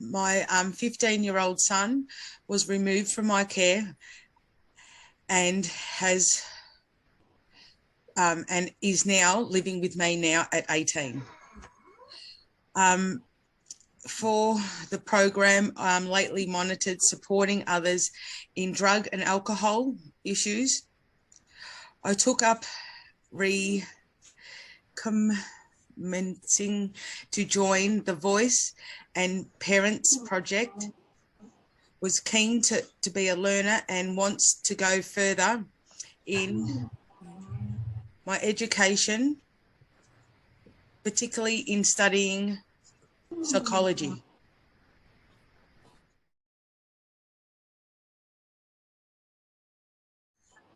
My 15-year-old son was removed from my care and is now living with me now at 18. For the program, I'm lately monitored supporting others in drug and alcohol issues. I took up recommencing to join the Voice and Parents Project, was keen to be a learner and wants to go further in my education, particularly in studying psychology.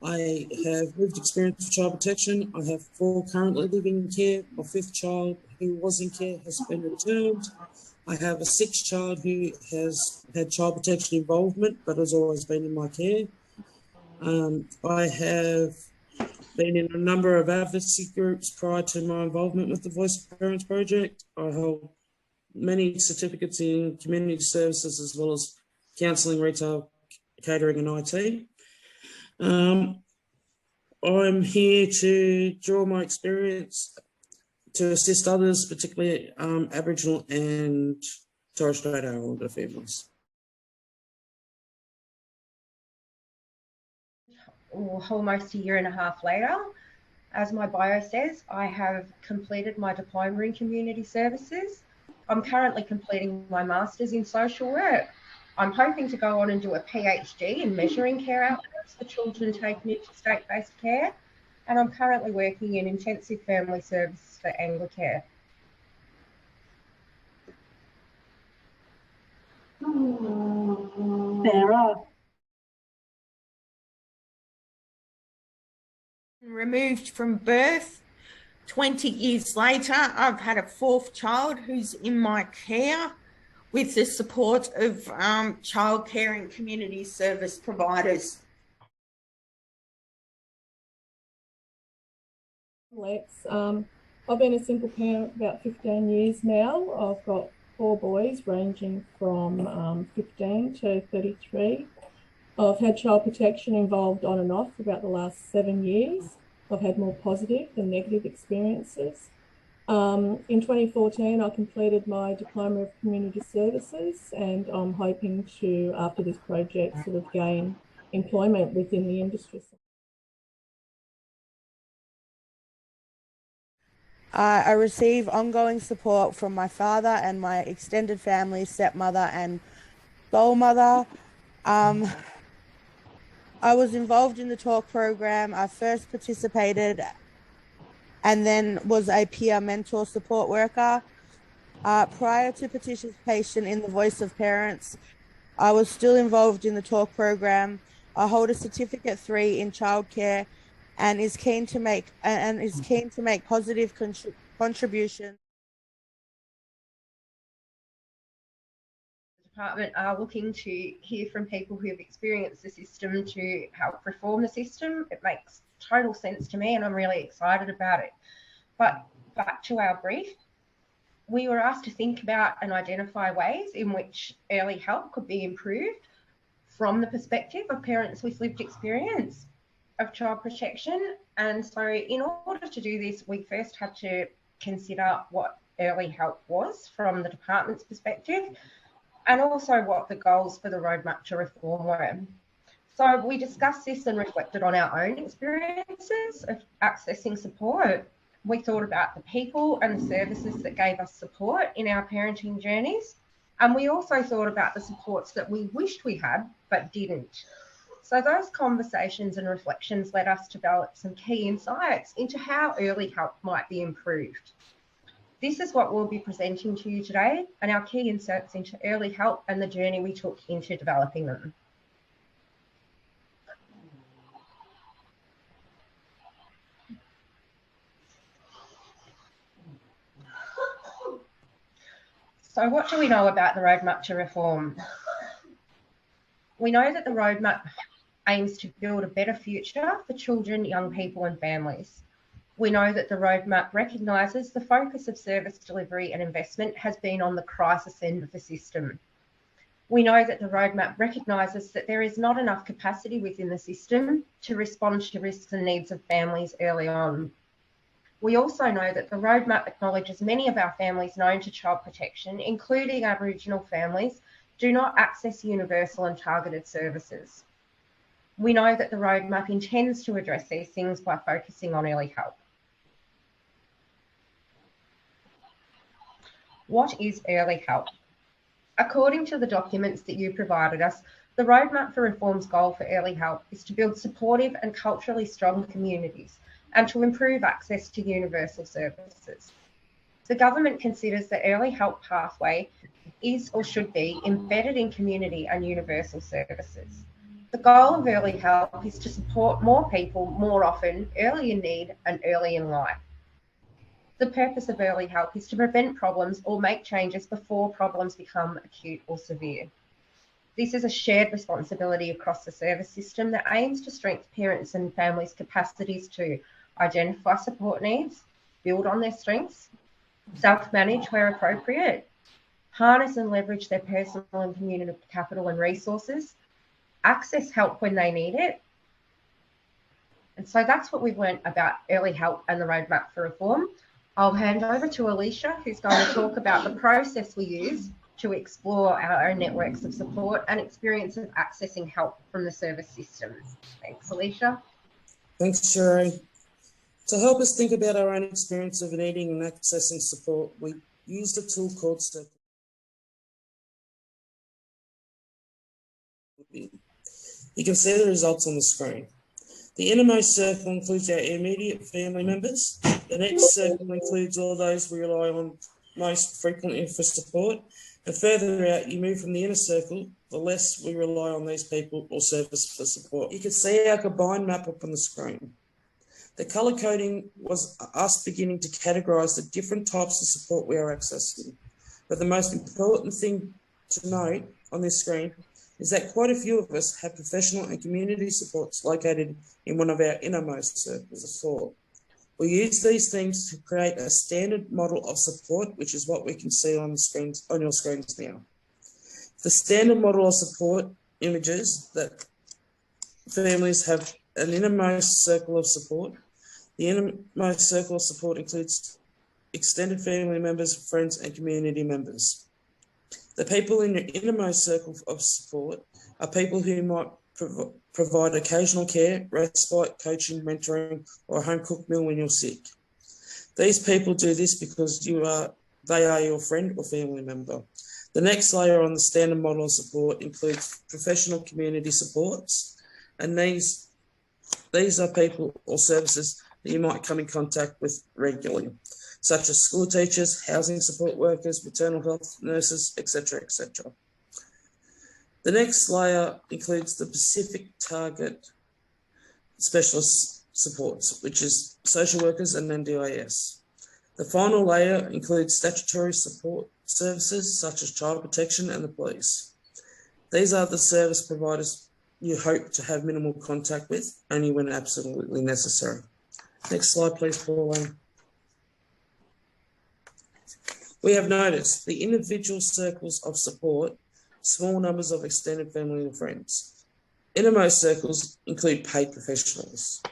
I have lived experience of child protection. I have 4 currently living in care. My 5th child who was in care has been returned. I have a 6th child who has had child protection involvement but has always been in my care. I have been in a number of advocacy groups prior to my involvement with the Voice of Parents Project. I hold many certificates in community services as well as counselling, retail, catering and IT. I'm here to draw my experience to assist others, particularly Aboriginal and Torres Strait Islander families. Almost a year and a half later, as my bio says, I have completed my diploma in community services. I'm currently completing my master's in social work. I'm hoping to go on and do a PhD in measuring care outcomes for children taken into state-based care, and I'm currently working in intensive family services for Anglicare. Sarah. Removed from birth. 20 years later, I've had a 4th child who's in my care with the support of childcare and community service providers. Lex, I've been a single parent about 15 years now. I've got 4 boys ranging from 15 to 33. I've had child protection involved on and off for about the last 7 years. I've had more positive than negative experiences. In 2014, I completed my Diploma of Community Services, and I'm hoping to, after this project, sort of gain employment within the industry. I receive ongoing support from my father and my extended family, stepmother and godmother. I was involved in the talk program. I first participated and then was a peer mentor support worker. Prior to participation in the Voice of Parents, I was still involved in the talk program. I hold a Certificate 3 in childcare and is keen to make positive contribution. The department are looking to hear from people who have experienced the system to help reform the system. It makes total sense to me and I'm really excited about it. But back to our brief, we were asked to think about and identify ways in which early help could be improved from the perspective of parents with lived experience of child protection. And so in order to do this, we first had to consider what early help was from the department's perspective and also what the goals for the roadmap to reform were. So we discussed this and reflected on our own experiences of accessing support. We thought about the people and the services that gave us support in our parenting journeys. And we also thought about the supports that we wished we had, but didn't. So those conversations and reflections led us to develop some key insights into how early help might be improved. This is what we'll be presenting to you today and our key insights into early help and the journey we took into developing them. So what do we know about the roadmap to reform? We know that the roadmap aims to build a better future for children, young people and families. We know that the roadmap recognises the focus of service delivery and investment has been on the crisis end of the system. We know that the roadmap recognises that there is not enough capacity within the system to respond to risks and needs of families early on. We also know that the roadmap acknowledges many of our families known to child protection, including Aboriginal families, do not access universal and targeted services. We know that the roadmap intends to address these things by focusing on early help. What is early help? According to the documents that you provided us, the Roadmap for Reform's goal for early help is to build supportive and culturally strong communities and to improve access to universal services. The government considers the early help pathway is or should be embedded in community and universal services. The goal of early help is to support more people more often, early in need and early in life. The purpose of early help is to prevent problems or make changes before problems become acute or severe. This is a shared responsibility across the service system that aims to strengthen parents and families' capacities to identify support needs, build on their strengths, self-manage where appropriate, harness and leverage their personal and community capital and resources, access help when they need it. And so that's what we've learned about early help and the Roadmap for Reform. I'll hand over to Alicia, who's going to talk about the process we use to explore our own networks of support and experience of accessing help from the service system. Thanks, Alicia. Thanks, Sherry. To help us think about our own experience of needing and accessing support, we used a tool called Circle. You can see the results on the screen. The innermost circle includes our immediate family members. The next circle includes all those we rely on most frequently for support. And further out, you move from the inner circle, the less we rely on these people or service for support. You can see our combined map up on the screen. The colour coding was us beginning to categorise the different types of support we are accessing. But the most important thing to note on this screen is that quite a few of us have professional and community supports located in one of our innermost circles of thought. We use these things to create a standard model of support, which is what we can see on the screens, on your screens now. The standard model of support images that families have an innermost circle of support. The innermost circle of support includes extended family members, friends, and community members. The people in your innermost circle of support are people who might provide occasional care, respite, coaching, mentoring, or a home-cooked meal when you're sick. These people do this because they are your friend or family member. The next layer on the standard model of support includes professional community supports, and these are people or services that you might come in contact with regularly, such as school teachers, housing support workers, maternal health nurses, etc., etc. The next layer includes the specific target specialist supports, which is social workers and NDIS. The final layer includes statutory support services such as child protection and the police. These are the service providers you hope to have minimal contact with, only when absolutely necessary. Next slide, please, Pauline. We have noticed the individual circles of support, small numbers of extended family and friends. Innermost circles include paid professionals,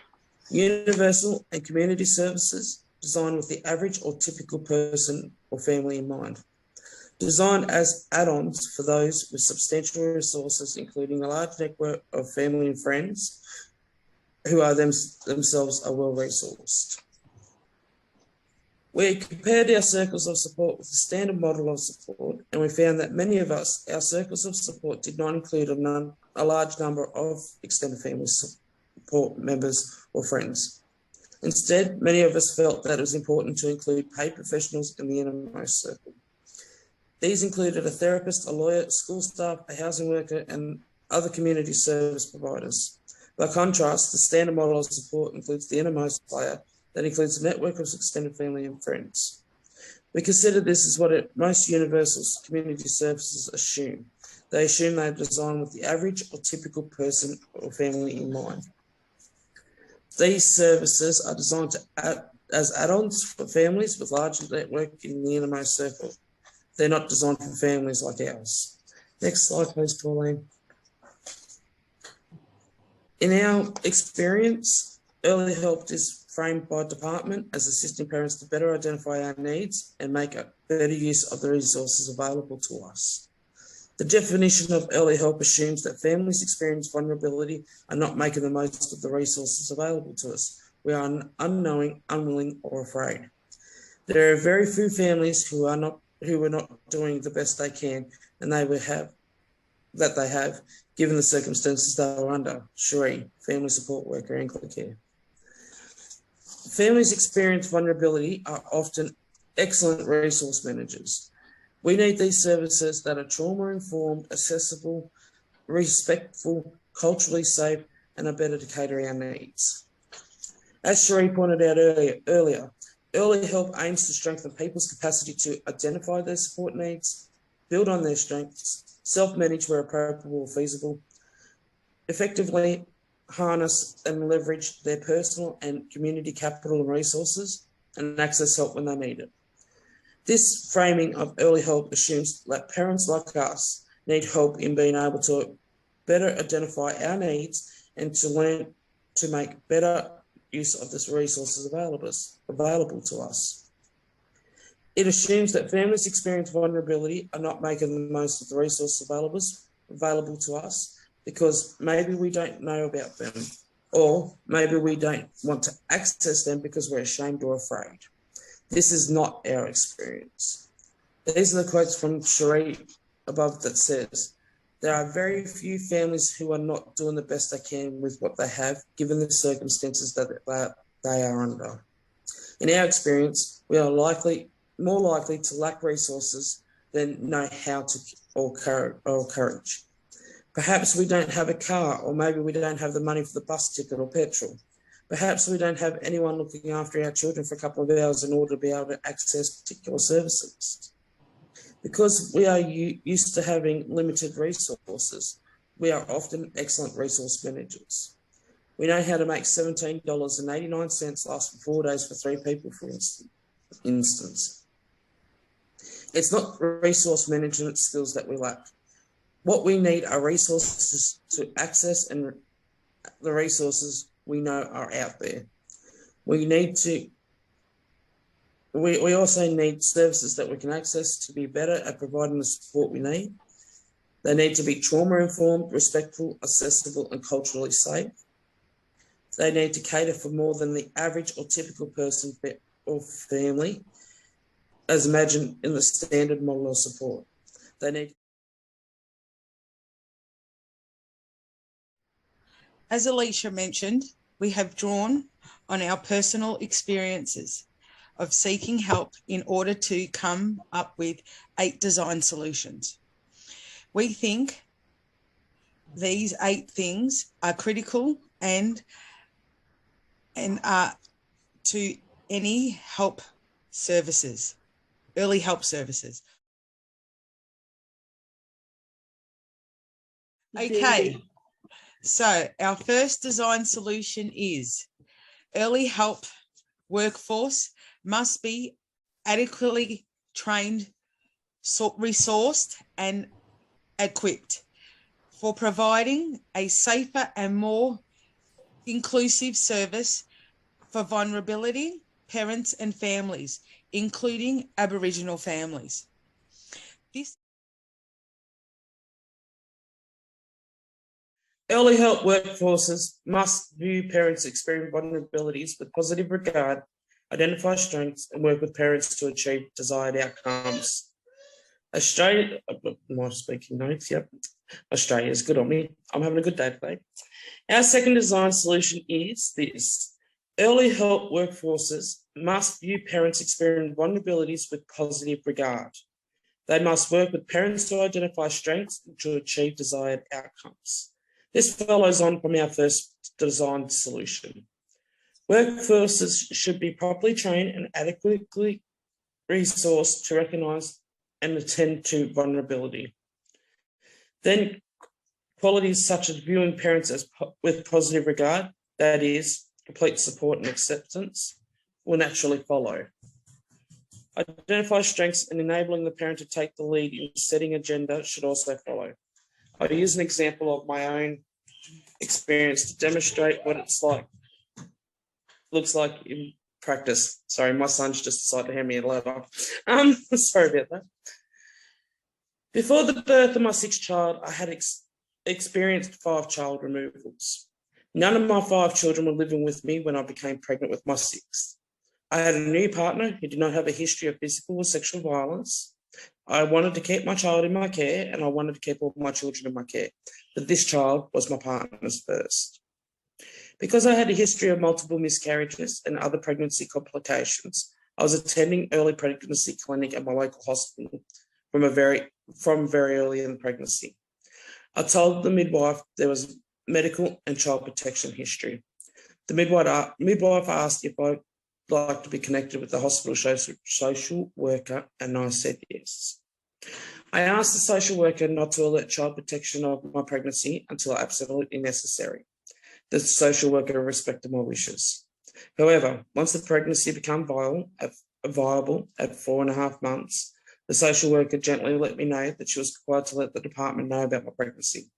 universal and community services designed with the average or typical person or family in mind, designed as add-ons for those with substantial resources, including a large network of family and friends who are themselves are well-resourced. We compared our circles of support with the standard model of support, and we found that many of us, our circles of support did not include a large number of extended family support members or friends. Instead, many of us felt that it was important to include paid professionals in the innermost circle. These included a therapist, a lawyer, school staff, a housing worker, and other community service providers. By contrast, the standard model of support includes the innermost layer that includes a network of extended family and friends. We consider this as what most universal community services assume. They assume they are designed with the average or typical person or family in mind. These services are designed to as add-ons for families with large network in the innermost circle. They're not designed for families like ours. Next slide, please, Pauline. In our experience, early help is framed by department as assisting parents to better identify our needs and make a better use of the resources available to us. The definition of early help assumes that families experience vulnerability and not making the most of the resources available to us. We are unknowing, unwilling, or afraid. There are very few families who are not doing the best they can, and they have given the circumstances they were under. Cherie, family support worker, Anglicare. Families experience vulnerability are often excellent resource managers. We need these services that are trauma-informed, accessible, respectful, culturally safe, and are better to cater our needs. As Cherie pointed out earlier, early help aims to strengthen people's capacity to identify their support needs, build on their strengths, self-manage where appropriate or feasible, effectively harness and leverage their personal and community capital and resources, and access help when they need it. This framing of early help assumes that parents like us need help in being able to better identify our needs and to learn to make better use of the resources available to us. It assumes that families experience vulnerability are not making the most of the resources available to us because maybe we don't know about them, or maybe we don't want to access them because we're ashamed or afraid. This is not our experience. These are the quotes from Cherie above that says, there are very few families who are not doing the best they can with what they have, given the circumstances that they are under. In our experience, we are more likely to lack resources than know how to or courage. Perhaps we don't have a car, or maybe we don't have the money for the bus ticket or petrol. Perhaps we don't have anyone looking after our children for a couple of hours in order to be able to access particular services. Because we are used to having limited resources, we are often excellent resource managers. We know how to make $17.89 last for 4 days for 3 people, for instance. It's not resource management skills that we lack. What we need are resources to access, and the resources we know are out there. We also need services that we can access to be better at providing the support we need. They need to be trauma-informed, respectful, accessible, and culturally safe. They need to cater for more than the average or typical person or family, as imagined in the standard model of support. As Alicia mentioned, we have drawn on our personal experiences of seeking help in order to come up with 8 design solutions. We think these 8 things are critical and are to any help services, early help services. Okay, so our first design solution is early help workforce must be adequately trained, resourced, and equipped for providing a safer and more inclusive service for vulnerability, parents and families, including Aboriginal families. Early help workforces must view parents experiencing vulnerabilities with positive regard, identify strengths, and work with parents to achieve desired outcomes. Australia, my speaking notes, yep. Australia's good on me. I'm having a good day today. Our second design solution is this. Early help workforces must view parents experiencing vulnerabilities with positive regard. They must work with parents to identify strengths and to achieve desired outcomes. This follows on from our first design solution. Workforces should be properly trained and adequately resourced to recognise and attend to vulnerability. Then qualities such as viewing parents with positive regard, that is, complete support and acceptance, will naturally follow. Identify strengths and enabling the parent to take the lead in setting agenda should also follow. I'll use an example of my own experience to demonstrate what looks like in practice. Sorry, my son's just decided to hand me a letter. Sorry about that. Before the birth of my sixth child, I had experienced 5 child removals. None of my 5 children were living with me when I became pregnant with my 6th. I had a new partner who did not have a history of physical or sexual violence. I wanted to keep my child in my care, and I wanted to keep all my children in my care. But this child was my partner's first. Because I had a history of multiple miscarriages and other pregnancy complications, I was attending early pregnancy clinic at my local hospital from very early in the pregnancy. I told the midwife there was medical and child protection history. The midwife asked if I'd like to be connected with the hospital social worker, and I said yes. I asked the social worker not to alert child protection of my pregnancy until absolutely necessary. The social worker respected my wishes. However, once the pregnancy became viable at 4.5 months, the social worker gently let me know that she was required to let the department know about my pregnancy.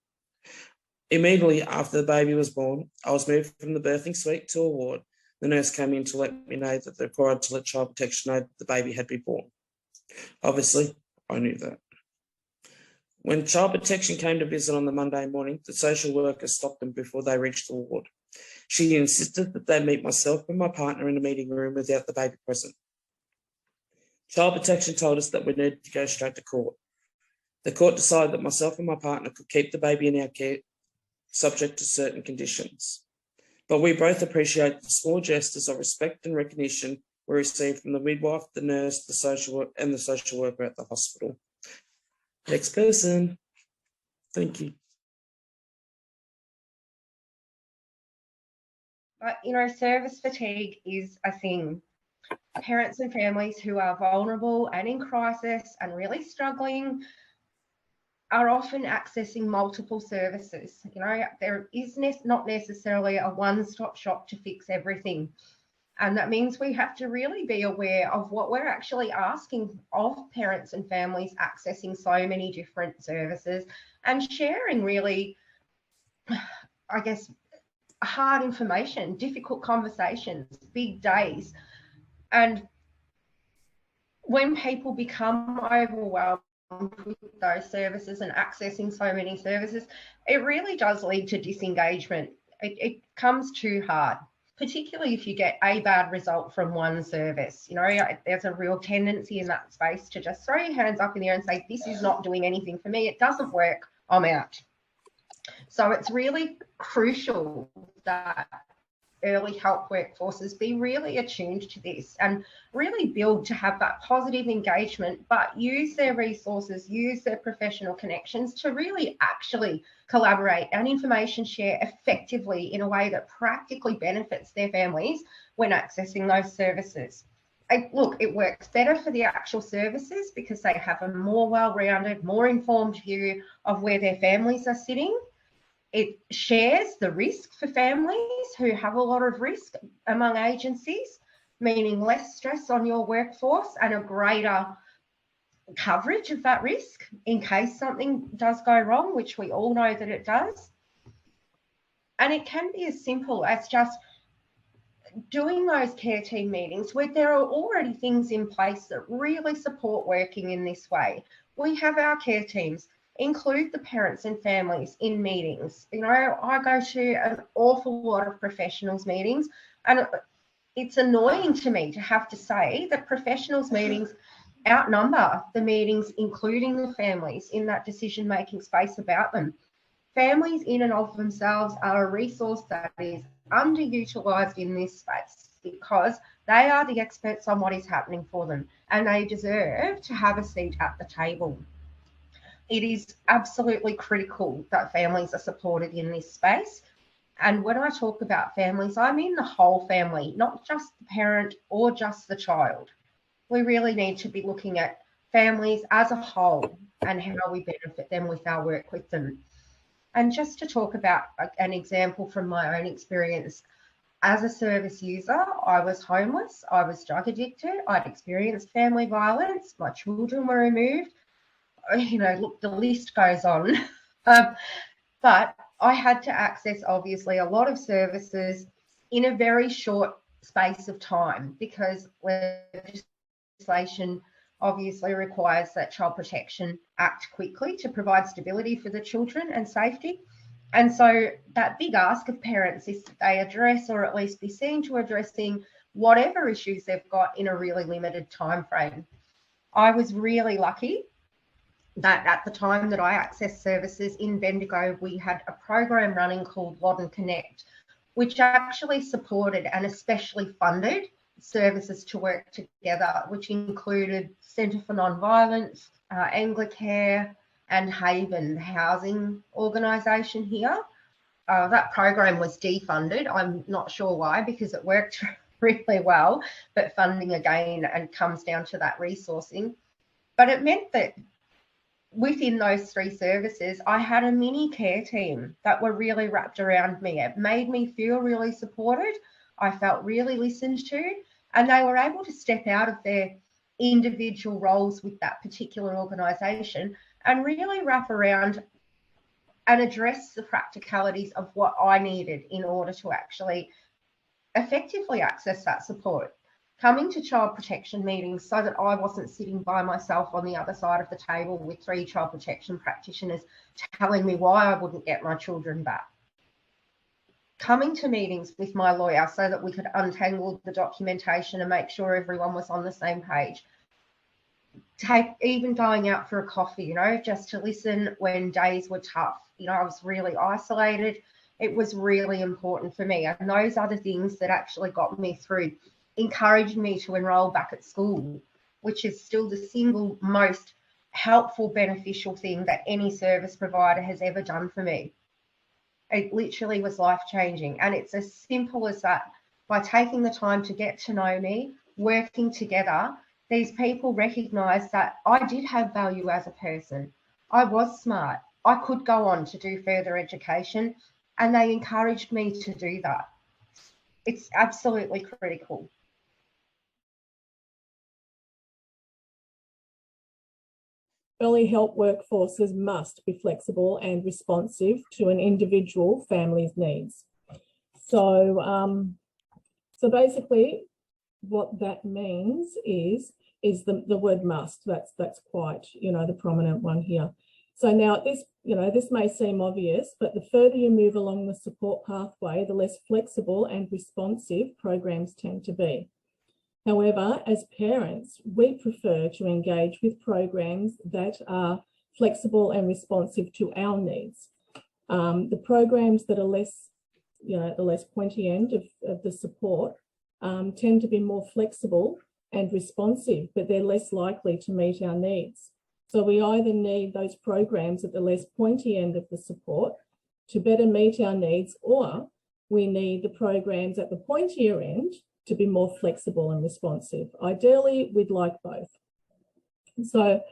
Immediately after the baby was born, I was moved from the birthing suite to a ward. The nurse came in to let me know that they're required to let child protection know that the baby had been born. Obviously, I knew that. When child protection came to visit on the Monday morning, the social worker stopped them before they reached the ward. She insisted that they meet myself and my partner in the meeting room without the baby present. Child protection told us that we needed to go straight to court. The court decided that myself and my partner could keep the baby in our care, subject to certain conditions. But we both appreciate the small gestures of respect and recognition we received from the midwife, the nurse, the social worker at the hospital. Next person. Thank you. But, service fatigue is a thing. Parents and families who are vulnerable and in crisis and really struggling are often accessing multiple services. There is not necessarily a one-stop shop to fix everything. And that means we have to really be aware of what we're actually asking of parents and families accessing so many different services and sharing really, I guess, hard information, difficult conversations, big days. And when people become overwhelmed with those services and accessing so many services, it really does lead to disengagement. It comes too hard, particularly if you get a bad result from one service. There's a real tendency in that space to just throw your hands up in the air and say, this is not doing anything for me. It doesn't work. I'm out. So it's really crucial that early help workforces be really attuned to this and really build to have that positive engagement, but use their resources, use their professional connections to really actually collaborate and information share effectively in a way that practically benefits their families when accessing those services. Look, it works better for the actual services because they have a more well-rounded, more informed view of where their families are sitting. It shares the risk for families who have a lot of risk among agencies, meaning less stress on your workforce and a greater coverage of that risk in case something does go wrong, which we all know that it does. And it can be as simple as just doing those care team meetings where there are already things in place that really support working in this way. We have our care teams. Include the parents and families in meetings. I go to an awful lot of professionals meetings, and it's annoying to me to have to say that professionals meetings outnumber the meetings including the families in that decision-making space about them. Families in and of themselves are a resource that is underutilised in this space because they are the experts on what is happening for them, and they deserve to have a seat at the table. It is absolutely critical that families are supported in this space. And when I talk about families, I mean the whole family, not just the parent or just the child. We really need to be looking at families as a whole and how we benefit them with our work with them. And just to talk about an example from my own experience, as a service user, I was homeless, I was drug addicted, I'd experienced family violence, my children were removed. You know, look, the list goes on. But I had to access, obviously, a lot of services in a very short space of time, because legislation obviously requires that Child Protection act quickly to provide stability for the children and safety. And so that big ask of parents is that they address, or at least be seen to addressing, whatever issues they've got in a really limited time frame. I was really lucky that at the time that I accessed services in Bendigo, we had a program running called Loddon Connect, which actually supported and especially funded services to work together, which included Centre for Non-Violence, Anglicare, and Haven, the housing organisation here. That program was defunded. I'm not sure why, because it worked really well, but funding again and comes down to that resourcing. But it meant that within those 3 services, I had a mini care team that were really wrapped around me. It made me feel really supported. I felt really listened to, and they were able to step out of their individual roles with that particular organisation and really wrap around and address the practicalities of what I needed in order to actually effectively access that support. Coming to child protection meetings so that I wasn't sitting by myself on the other side of the table with 3 child protection practitioners telling me why I wouldn't get my children back. Coming to meetings with my lawyer so that we could untangle the documentation and make sure everyone was on the same page. Even going out for a coffee, you know, just to listen when days were tough. You know, I was really isolated. It was really important for me. And those are the things that actually got me through, encouraged me to enrol back at school, which is still the single most helpful, beneficial thing that any service provider has ever done for me. It literally was life-changing. And it's as simple as that. By taking the time to get to know me, working together, these people recognised that I did have value as a person. I was smart. I could go on to do further education, and they encouraged me to do that. It's absolutely critical. Early help workforces must be flexible and responsive to an individual family's needs. So basically what that means is the word must. That's quite, you know, the prominent one here. So now this, you know, this may seem obvious, but the further you move along the support pathway, the less flexible and responsive programs tend to be. However, as parents, we prefer to engage with programs that are flexible and responsive to our needs. The programs that are less, you know, the less pointy end of the support tend to be more flexible and responsive, but they're less likely to meet our needs. So we either need those programs at the less pointy end of the support to better meet our needs, or we need the programs at the pointier end to be more flexible and responsive. Ideally, we'd like both. So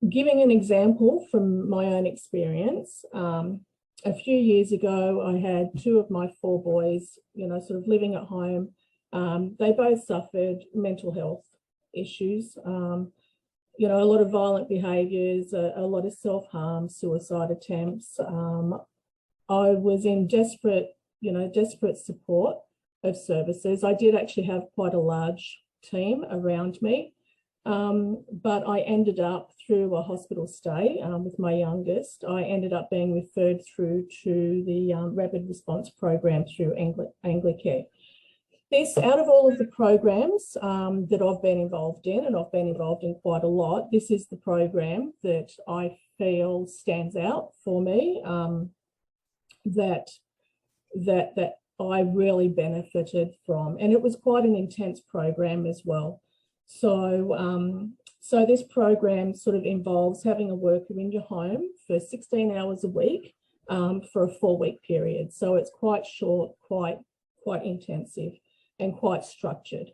giving an example from my own experience, a few years ago, I had 2 of my 4 boys, you know, sort of living at home. They both suffered mental health issues, you know, a lot of violent behaviours, a lot of self-harm, suicide attempts. I was in desperate support of services. I did actually have quite a large team around me, but I ended up, through a hospital stay with my youngest, I ended up being referred through to the rapid response program through Anglicare. This, out of all of the programs that I've been involved in, and I've been involved in quite a lot, this is the program that I feel stands out for me, that I really benefited from, and it was quite an intense program as well. So this program sort of involves having a worker in your home for 16 hours a week for a 4-week period. So it's quite short, quite intensive, and quite structured.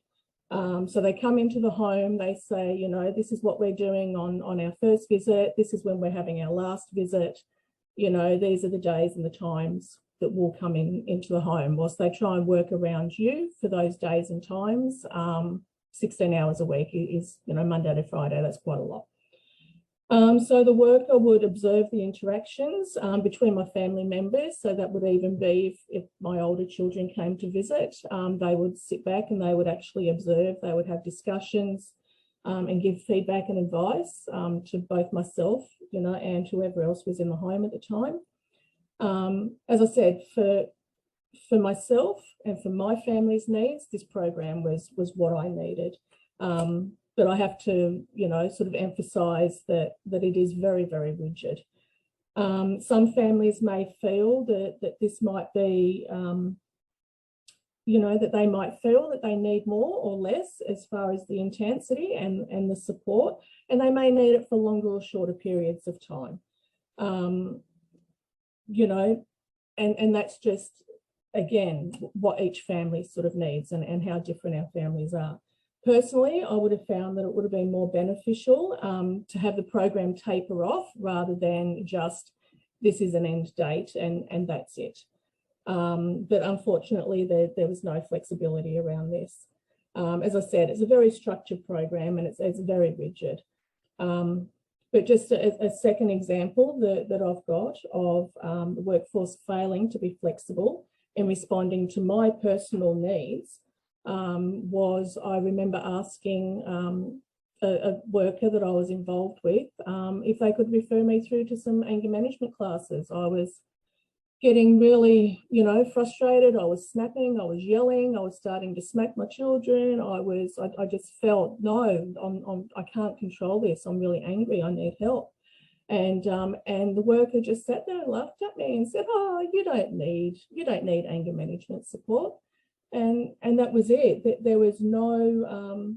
So they come into the home, they say, you know, this is what we're doing on our first visit, this is when we're having our last visit, you know, these are the days and the times that will come into the home, whilst they try and work around you for those days and times. 16 hours a week is, Monday to Friday, that's quite a lot. So the worker would observe the interactions between my family members. So that would even be if my older children came to visit, they would sit back and they would actually observe, they would have discussions and give feedback and advice to both myself, and whoever else was in the home at the time. As I said, for myself and for my family's needs, this program was what I needed. But I have to, sort of emphasise that it is very, very rigid. Some families may feel that this might be, that they might feel that they need more or less as far as the intensity and the support, and they may need it for longer or shorter periods of time. And that's just, again, what each family sort of needs and how different our families are. Personally, I would have found that it would have been more beneficial to have the program taper off rather than just this is an end date and that's it. But unfortunately, there was no flexibility around this. As I said, it's a very structured program and it's very rigid. But just a second example that I've got of the workforce failing to be flexible in responding to my personal needs was I remember asking a worker that I was involved with if they could refer me through to some anger management classes. I was getting really, frustrated. I was snapping, I was yelling, I was starting to smack my children. I just felt, no, I can't control this. I'm really angry. I need help. And the worker just sat there and laughed at me and said, "Oh, you don't need anger management support." And that was it. There was no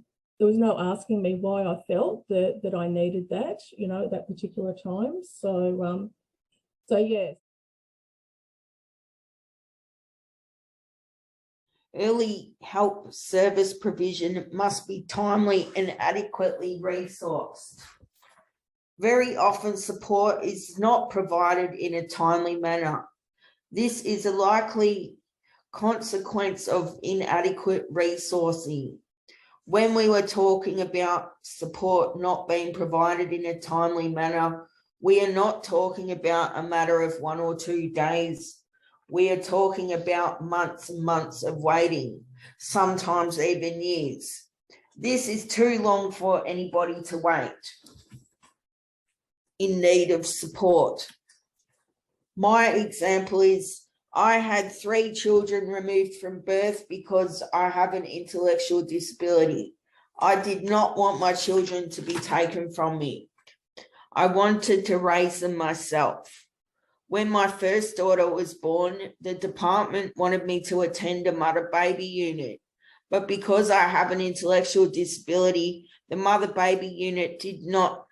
asking me why I felt that I needed that, at that particular time. So yeah. Early help service provision must be timely and adequately resourced. Very often support is not provided in a timely manner. This is a likely consequence of inadequate resourcing. When we were talking about support not being provided in a timely manner, we are not talking about a matter of 1 or 2 days. We are talking about months and months of waiting, sometimes even years. This is too long for anybody to wait in need of support. My example is I had 3 children removed from birth because I have an intellectual disability. I did not want my children to be taken from me. I wanted to raise them myself. When my first daughter was born, the department wanted me to attend a mother-baby unit. But because I have an intellectual disability, the mother-baby unit did not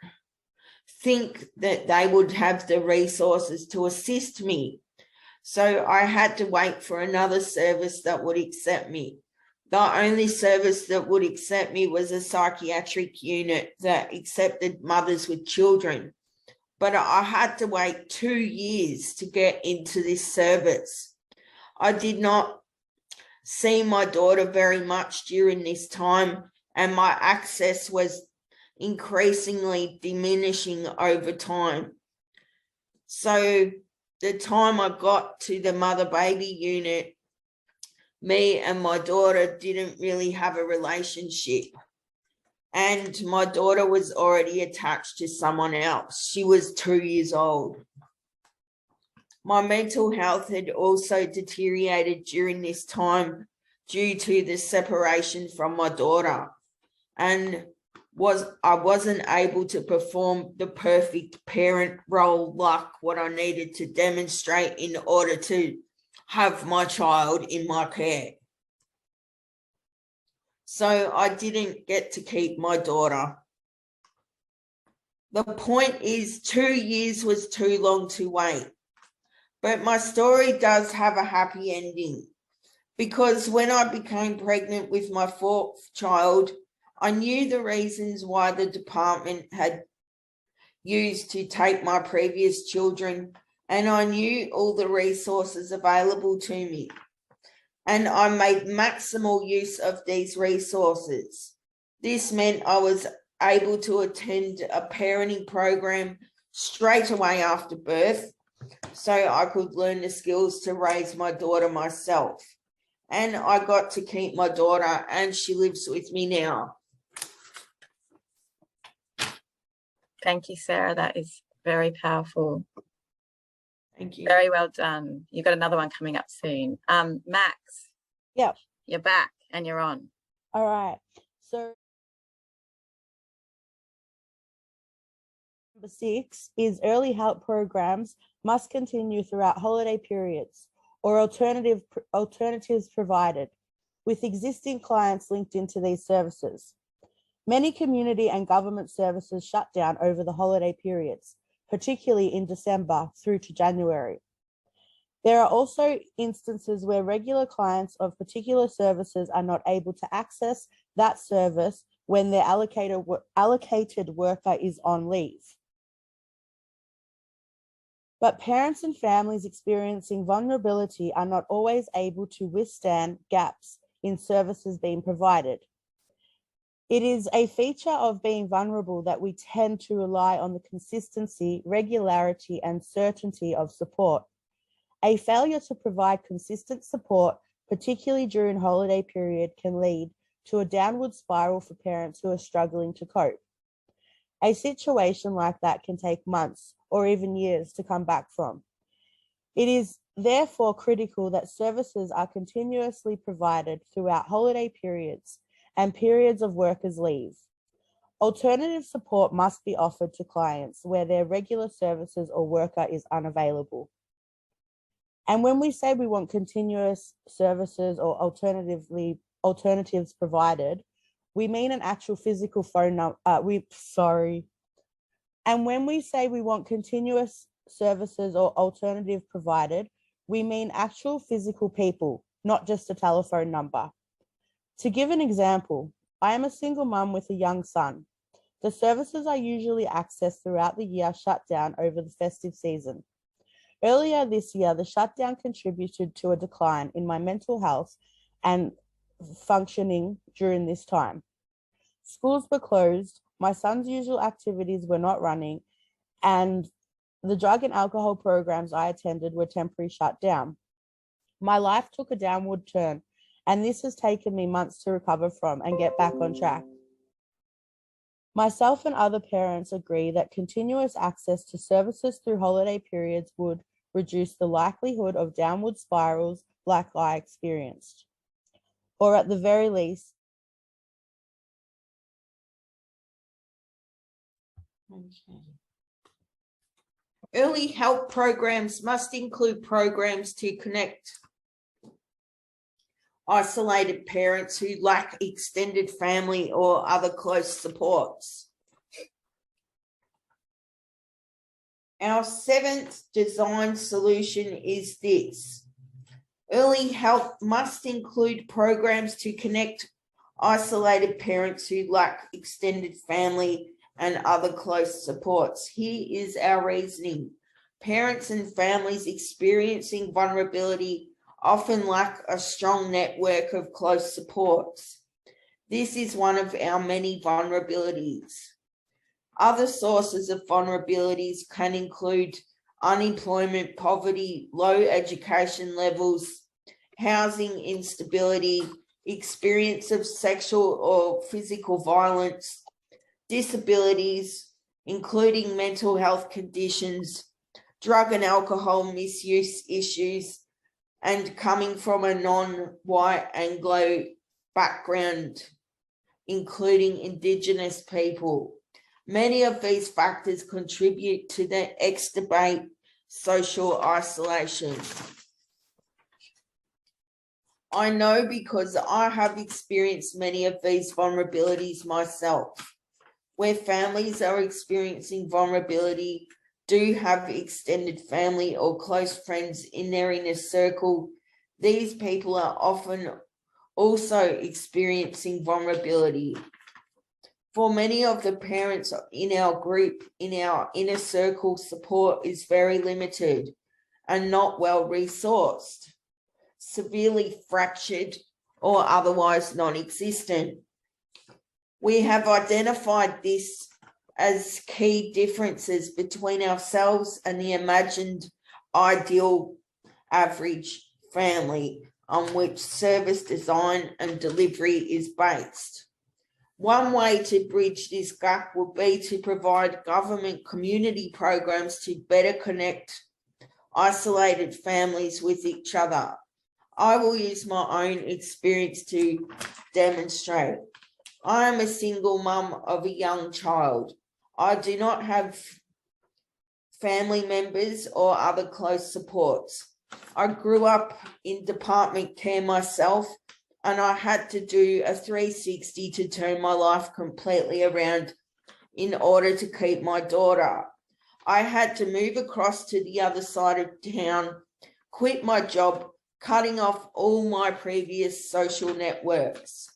think that they would have the resources to assist me. So I had to wait for another service that would accept me. The only service that would accept me was a psychiatric unit that accepted mothers with children. But I had to wait 2 years to get into this service. I did not see my daughter very much during this time, and my access was increasingly diminishing over time. So the time I got to the mother-baby unit, me and my daughter didn't really have a relationship. And my daughter was already attached to someone else. She was 2 years old. My mental health had also deteriorated during this time due to the separation from my daughter, and I wasn't able to perform the perfect parent role like what I needed to demonstrate in order to have my child in my care. So I didn't get to keep my daughter. The point is 2 years was too long to wait. But my story does have a happy ending, because when I became pregnant with my 4th child, I knew the reasons why the department had used to take my previous children, and I knew all the resources available to me, and I made maximal use of these resources. This meant I was able to attend a parenting program straight away after birth, so I could learn the skills to raise my daughter myself. And I got to keep my daughter, and she lives with me now. Thank you, Sarah. That is very powerful. Thank you. Very well done. You've got another one coming up soon. Max. Yep. You're back and you're on. All right. So number 6 is early help programs must continue throughout holiday periods or alternatives provided with existing clients linked into these services. Many community and government services shut down over the holiday periods, particularly in December through to January. There are also instances where regular clients of particular services are not able to access that service when their allocated worker is on leave. But parents and families experiencing vulnerability are not always able to withstand gaps in services being provided. It is a feature of being vulnerable that we tend to rely on the consistency, regularity, and certainty of support. A failure to provide consistent support, particularly during holiday period, can lead to a downward spiral for parents who are struggling to cope. A situation like that can take months or even years to come back from. It is therefore critical that services are continuously provided throughout holiday periods and periods of workers' leave. Alternative support must be offered to clients where their regular services or worker is unavailable. And when we say we want continuous services or alternatives provided, we mean an actual physical phone number. And when we say we want continuous services or alternative provided, we mean actual physical people, not just a telephone number. To give an example, I am a single mum with a young son. The services I usually access throughout the year shut down over the festive season. Earlier this year, the shutdown contributed to a decline in my mental health and functioning during this time. Schools were closed, my son's usual activities were not running, and the drug and alcohol programs I attended were temporarily shut down. My life took a downward turn, and this has taken me months to recover from and get back on track. Myself and other parents agree that continuous access to services through holiday periods would reduce the likelihood of downward spirals like I experienced, or at the very least, Early help programs must include programs to connect isolated parents who lack extended family or other close supports. Our 7th design solution is this. Early help must include programs to connect isolated parents who lack extended family and other close supports. Here is our reasoning. Parents and families experiencing vulnerability often lack a strong network of close supports. This is one of our many vulnerabilities. Other sources of vulnerabilities can include unemployment, poverty, low education levels, housing instability, experience of sexual or physical violence, disabilities, including mental health conditions, drug and alcohol misuse issues, and coming from a non-white Anglo background, including Indigenous people. Many of these factors contribute to the exacerbate social isolation. I know because I have experienced many of these vulnerabilities myself. Where families are experiencing vulnerability, do have extended family or close friends in their inner circle, these people are often also experiencing vulnerability. For many of the parents in our group, in our inner circle, support is very limited. and not well resourced, severely fractured, or otherwise non-existent. We have identified this as key differences between ourselves and the imagined ideal average family on which service design and delivery is based. One way to bridge this gap would be to provide government community programs to better connect isolated families with each other. I will use my own experience to demonstrate. I am a single mum of a young child. I do not have family members or other close supports. I grew up in department care myself, and I had to do a 360 to turn my life completely around in order to keep my daughter. I had to move across to the other side of town, quit my job, cutting off all my previous social networks.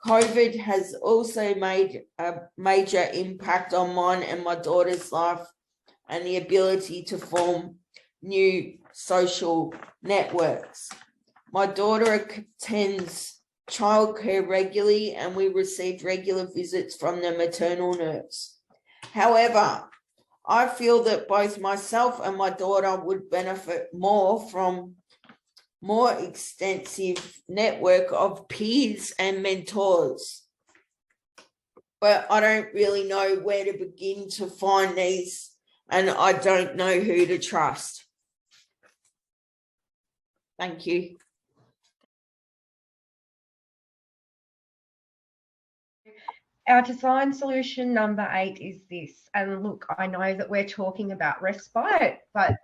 COVID has also made a major impact on mine and my daughter's life and the ability to form new social networks. My daughter attends childcare regularly and we receive regular visits from the maternal nurse. However, I feel that both myself and my daughter would benefit more from more extensive network of peers and mentors. But I don't really know where to begin to find these, and I don't know who to trust. Thank you. Our design solution number 8 is this. And look, I know that we're talking about respite, but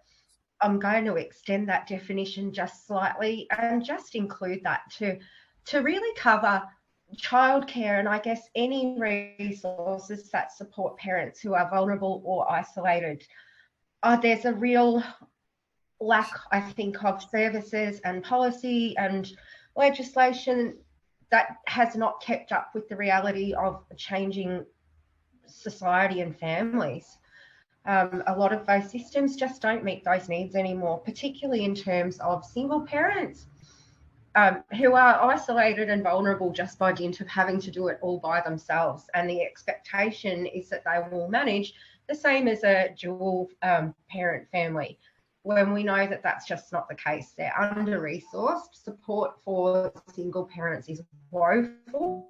I'm going to extend that definition just slightly and just include that to really cover childcare and I guess any resources that support parents who are vulnerable or isolated. There's a real lack, I think, of services and policy and legislation that has not kept up with the reality of changing society and families. A lot of those systems just don't meet those needs anymore, particularly in terms of single parents who are isolated and vulnerable just by dint of having to do it all by themselves. And the expectation is that they will manage the same as a dual parent family, when we know that that's just not the case. They're under-resourced. Support for single parents is woeful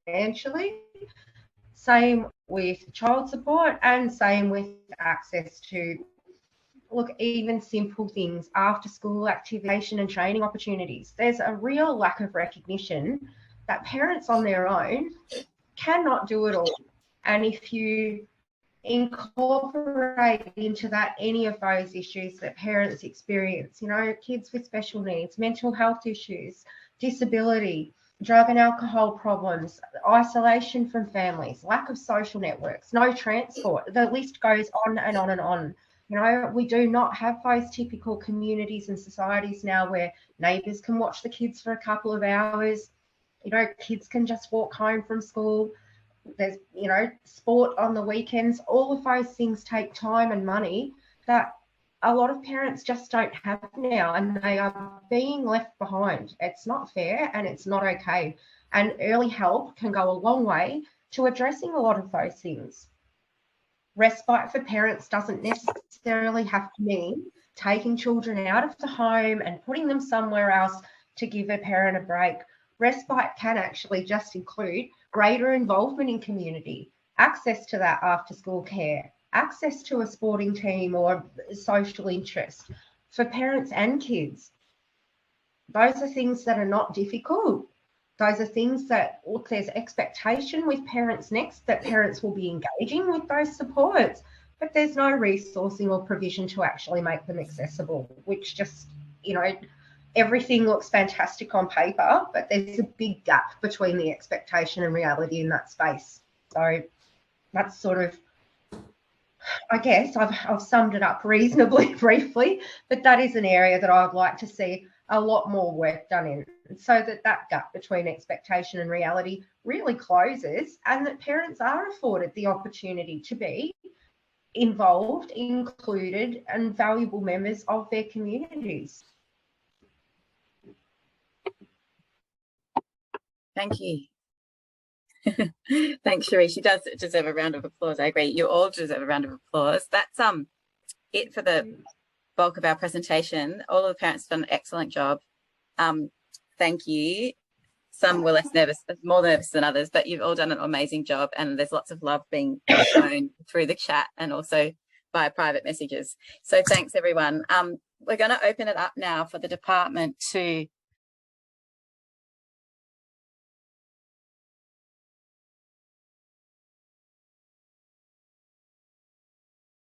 financially. Same with child support and same with access to, look, even simple things, after school activation and training opportunities. There's a real lack of recognition that parents on their own cannot do it all. And if you incorporate into that any of those issues that parents experience, you know, kids with special needs, mental health issues, disability, drug and alcohol problems, isolation from families, lack of social networks, no transport, the list goes on and on and on. You know, we do not have those typical communities and societies now where neighbours can watch the kids for a couple of hours. You know, kids can just walk home from school. There's, you know, sport on the weekends. All of those things take time and money that a lot of parents just don't have now, and they are being left behind. It's not fair and it's not okay. And early help can go a long way to addressing a lot of those things. Respite for parents doesn't necessarily have to mean taking children out of the home and putting them somewhere else to give a parent a break. Respite can actually just include greater involvement in community, access to that after school care, access to a sporting team or social interest for parents and kids. Those are things that are not difficult. Those are things that, look, there's expectation with parents next that parents will be engaging with those supports, but there's no resourcing or provision to actually make them accessible, which just, you know, everything looks fantastic on paper, but there's a big gap between the expectation and reality in that space. So that's sort of, I guess I've summed it up reasonably briefly, but that is an area that I'd like to see a lot more work done in, so that that gap between expectation and reality really closes, and that parents are afforded the opportunity to be involved, included, and valuable members of their communities. Thank you. Thanks, Cherie. She does deserve a round of applause. I agree. You all deserve a round of applause. That's it for the bulk of our presentation. All of the parents have done an excellent job. Thank you. Some were less nervous, more nervous than others, but you've all done an amazing job, and there's lots of love being shown through the chat and also via private messages. So thanks, everyone. We're going to open it up now for the department to